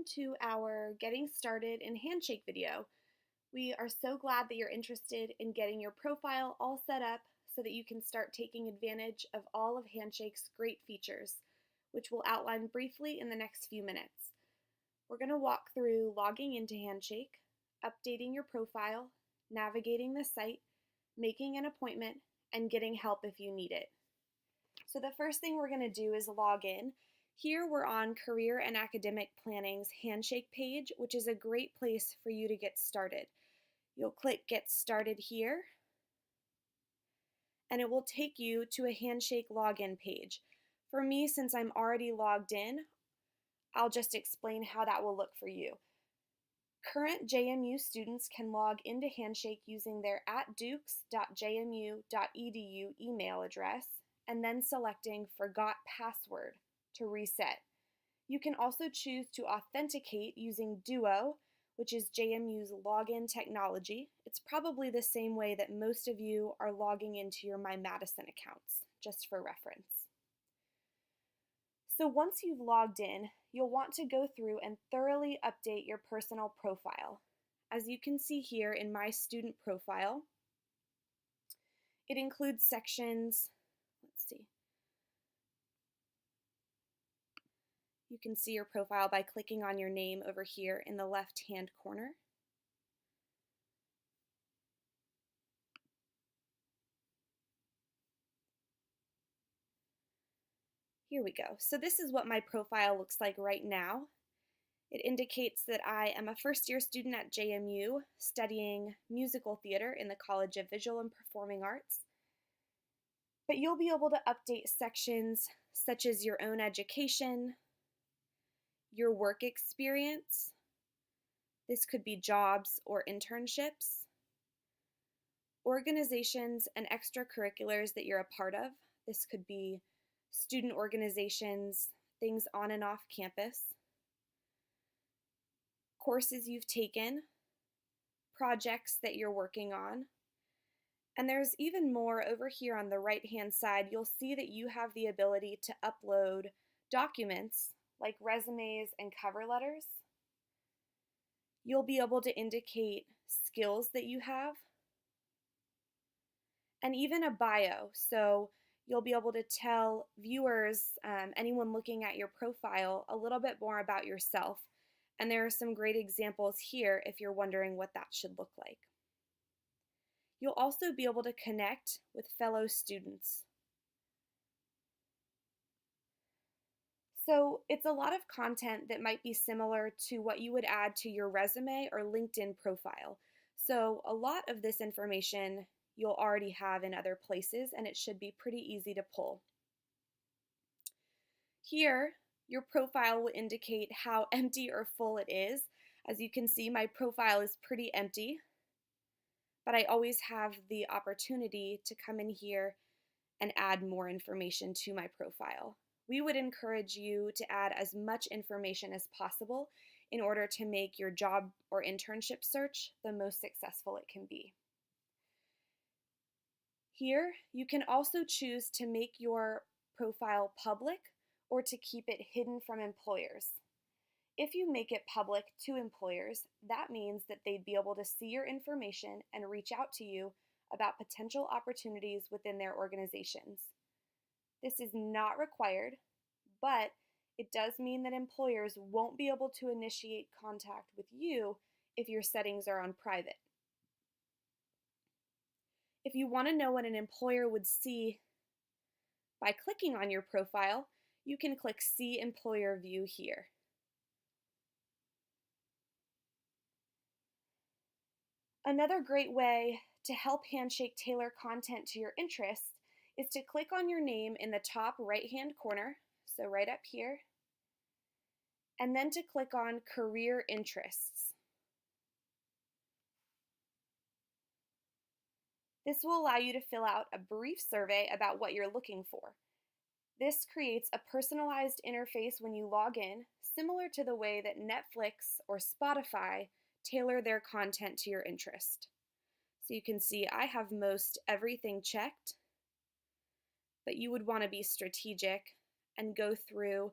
welcome to our Getting Started in Handshake video. We are so glad that you're interested in getting your profile all set up so that you can start taking advantage of all of Handshake's great features, which we'll outline briefly in the next few minutes. We're going to walk through logging into Handshake, updating your profile, navigating the site, making an appointment, and getting help if you need it. So the first thing we're going to do is log in. Here we're on Career and Academic Planning's Handshake page, which is a great place for you to get started. You'll click Get Started here, and it will take you to a Handshake login page. For me, since I'm already logged in, I'll just explain how that will look for you. Current JMU students can log into Handshake using their @dukes.jmu.edu email address and then selecting Forgot Password to reset. You can also choose to authenticate using Duo, which is JMU's login technology. It's probably the same way that most of you are logging into your MyMadison accounts, just for reference. So once you've logged in, you'll want to go through and thoroughly update your personal profile. As you can see here in my student profile, it includes sections, let's see. You can see your profile by clicking on your name over here in the left-hand corner. Here we go. So this is what my profile looks like right now. It indicates that I am a first-year student at JMU studying musical theater in the College of Visual and Performing Arts. But you'll be able to update sections such as your own education, your work experience. This could be jobs or internships, organizations and extracurriculars that you're a part of. This could be student organizations, things on and off campus, courses you've taken, projects that you're working on. And there's even more over here on the right-hand side. You'll see that you have the ability to upload documents like resumes and cover letters. You'll be able to indicate skills that you have, and even a bio. So you'll be able to tell viewers, anyone looking at your profile, a little bit more about yourself. And there are some great examples here if you're wondering what that should look like. You'll also be able to connect with fellow students. So it's a lot of content that might be similar to what you would add to your resume or LinkedIn profile. So a lot of this information you'll already have in other places, and it should be pretty easy to pull. Here, your profile will indicate how empty or full it is. As you can see, my profile is pretty empty, but I always have the opportunity to come in here and add more information to my profile. We would encourage you to add as much information as possible in order to make your job or internship search the most successful it can be. Here, you can also choose to make your profile public or to keep it hidden from employers. If you make it public to employers, that means that they'd be able to see your information and reach out to you about potential opportunities within their organizations. This is not required, but it does mean that employers won't be able to initiate contact with you if your settings are on private. If you want to know what an employer would see by clicking on your profile, you can click See Employer View here. Another great way to help Handshake tailor content to your interests is to click on your name in the top right-hand corner, so right up here, and then to click on Career Interests. This will allow you to fill out a brief survey about what you're looking for. This creates a personalized interface when you log in, similar to the way that Netflix or Spotify tailor their content to your interest. So you can see I have most everything checked, but you would want to be strategic and go through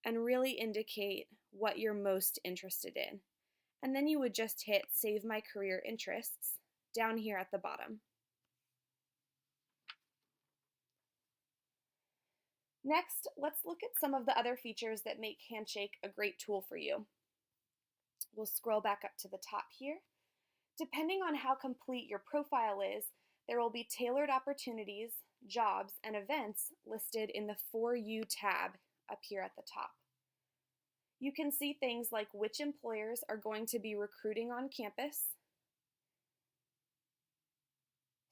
and really indicate what you're most interested in. And then you would just hit Save My Career Interests down here at the bottom. Next, let's look at some of the other features that make Handshake a great tool for you. We'll scroll back up to the top here. Depending on how complete your profile is, there will be tailored opportunities, jobs, and events listed in the For You tab up here at the top. You can see things like which employers are going to be recruiting on campus,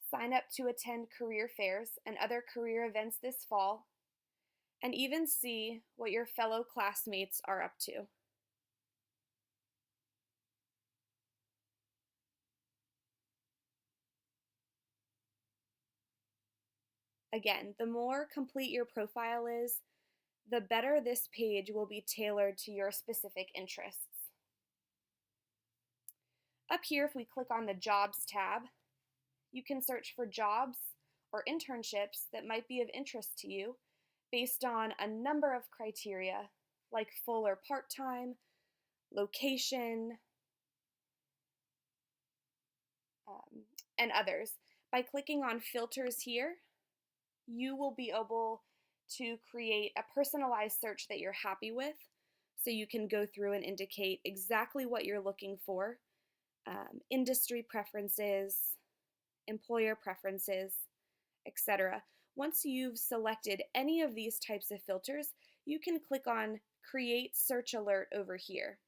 sign up to attend career fairs and other career events this fall, and even see what your fellow classmates are up to. Again, the more complete your profile is, the better this page will be tailored to your specific interests. Up here, if we click on the Jobs tab, you can search for jobs or internships that might be of interest to you based on a number of criteria like full or part-time, location, and others. By clicking on Filters here, you will be able to create a personalized search that you're happy with, so you can go through and indicate exactly what you're looking for, industry preferences, employer preferences, etc. Once you've selected any of these types of filters, you can click on Create Search Alert over here.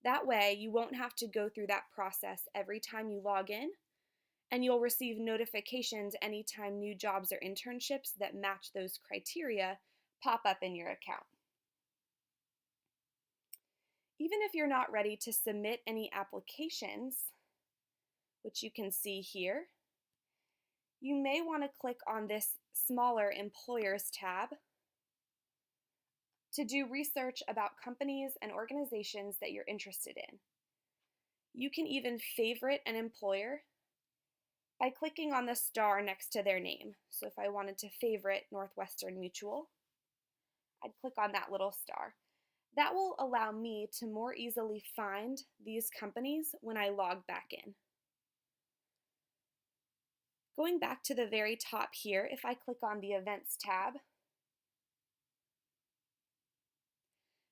That way, you won't have to go through that process every time you log in, and you'll receive notifications anytime new jobs or internships that match those criteria pop up in your account. Even if you're not ready to submit any applications, which you can see here, you may want to click on this smaller Employers tab to do research about companies and organizations that you're interested in. You can even favorite an employer by clicking on the star next to their name. So if I wanted to favorite Northwestern Mutual, I'd click on that little star. That will allow me to more easily find these companies when I log back in. Going back to the very top here, if I click on the Events tab,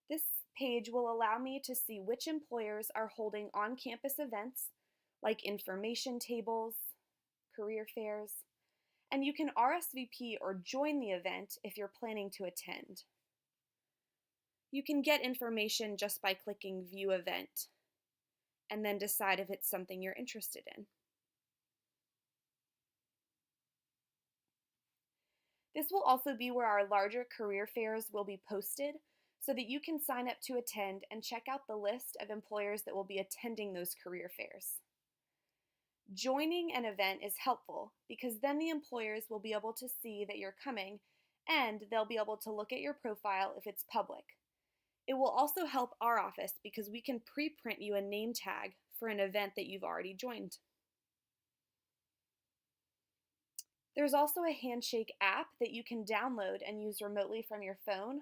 this page will allow me to see which employers are holding on-campus events like information tables, career fairs, and you can RSVP or join the event if you're planning to attend. You can get information just by clicking View Event and then decide if it's something you're interested in. This will also be where our larger career fairs will be posted so that you can sign up to attend and check out the list of employers that will be attending those career fairs. Joining an event is helpful because then the employers will be able to see that you're coming and they'll be able to look at your profile if it's public. It will also help our office because we can pre-print you a name tag for an event that you've already joined. There's also a Handshake app that you can download and use remotely from your phone.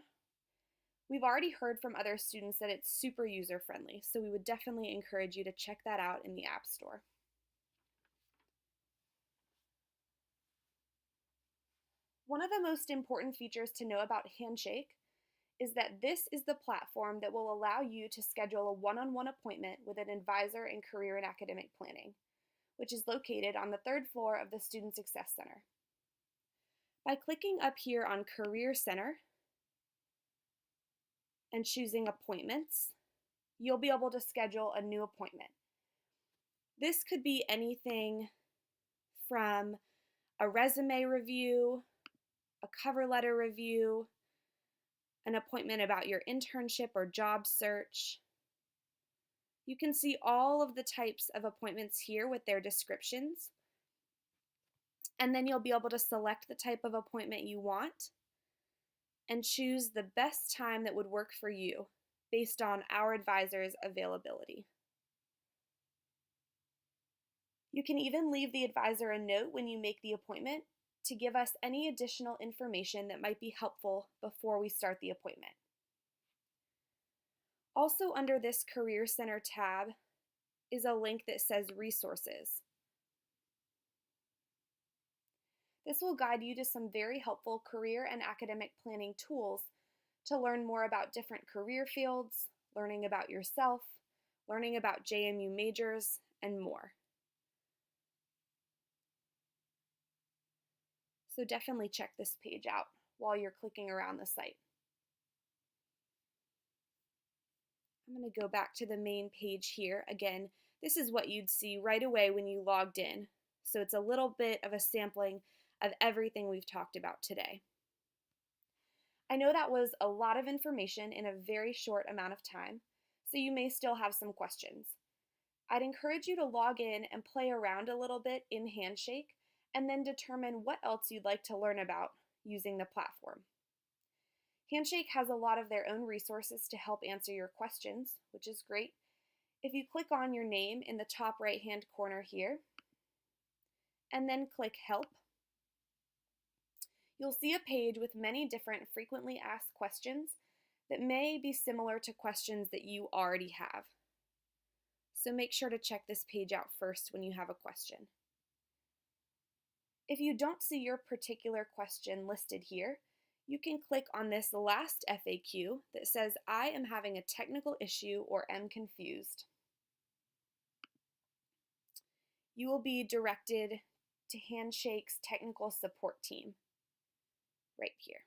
We've already heard from other students that it's super user-friendly, so we would definitely encourage you to check that out in the App Store. One of the most important features to know about Handshake is that this is the platform that will allow you to schedule a one-on-one appointment with an advisor in career and academic planning, which is located on the third floor of the Student Success Center. By clicking up here on Career Center and choosing Appointments, you'll be able to schedule a new appointment. This could be anything from a resume review, a cover letter review, an appointment about your internship or job search. You can see all of the types of appointments here with their descriptions, and then you'll be able to select the type of appointment you want and choose the best time that would work for you based on our advisor's availability. You can even leave the advisor a note when you make the appointment to give us any additional information that might be helpful before we start the appointment. Also under this Career Center tab is a link that says Resources. This will guide you to some very helpful career and academic planning tools to learn more about different career fields, learning about yourself, learning about JMU majors, and more. So definitely check this page out while you're clicking around the site. I'm going to go back to the main page here. Again, this is what you'd see right away when you logged in. So it's a little bit of a sampling of everything we've talked about today. I know that was a lot of information in a very short amount of time, so you may still have some questions. I'd encourage you to log in and play around a little bit in Handshake and then determine what else you'd like to learn about using the platform. Handshake has a lot of their own resources to help answer your questions, which is great. If you click on your name in the top right-hand corner here, and then click Help, you'll see a page with many different frequently asked questions that may be similar to questions that you already have. So make sure to check this page out first when you have a question. If you don't see your particular question listed here, you can click on this last FAQ that says, I am having a technical issue or am confused. You will be directed to Handshake's technical support team right here.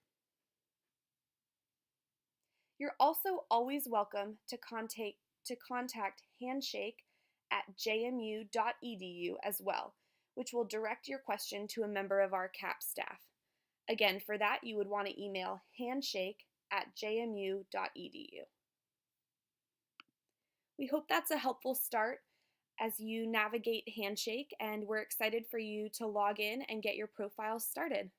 You're also always welcome to contact Handshake at jmu.edu as well, which will direct your question to a member of our CAP staff. Again, for that, you would want to email handshake@jmu.edu. We hope that's a helpful start as you navigate Handshake, and we're excited for you to log in and get your profile started.